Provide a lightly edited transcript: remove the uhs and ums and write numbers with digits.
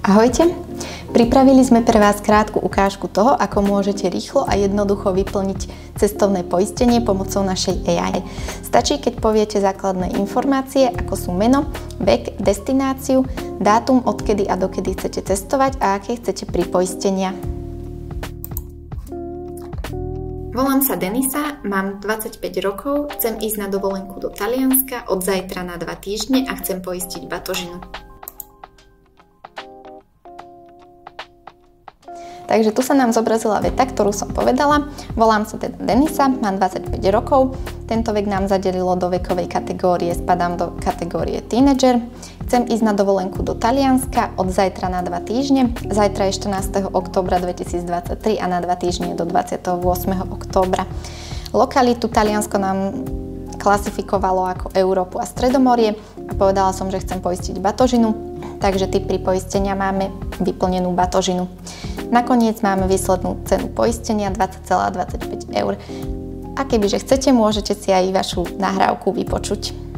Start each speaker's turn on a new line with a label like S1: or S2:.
S1: Ahojte! Pripravili sme pre vás krátku ukážku toho, ako môžete rýchlo a jednoducho vyplniť cestovné poistenie pomocou našej AI. Stačí, keď poviete základné informácie, ako sú meno, vek, destináciu, dátum, odkedy a dokedy chcete cestovať a aké chcete pripoistenia. Volám sa Denisa, mám 25 rokov, chcem ísť na dovolenku do Talianska od zajtra na 2 týždne a chcem poistiť batožinu. Takže tu sa nám zobrazila veta, ktorú som povedala. Volám sa teda Denisa, mám 25 rokov. Tento vek nám zadelilo do vekovej kategórie, spadám do kategórie teenager. Chcem ísť na dovolenku do Talianska od zajtra na 2 týždne. Zajtra je 14. októbra 2023 a na 2 týždne do 28. októbra. Lokalitu Taliansko nám klasifikovalo ako Európu a Stredomorie a povedala som, že chcem poistiť batožinu, takže typ pripoistenia máme vyplnenú batožinu. Nakoniec máme výslednú cenu poistenia 20,25 eur. A kebyže chcete, môžete si aj vašu nahrávku vypočuť.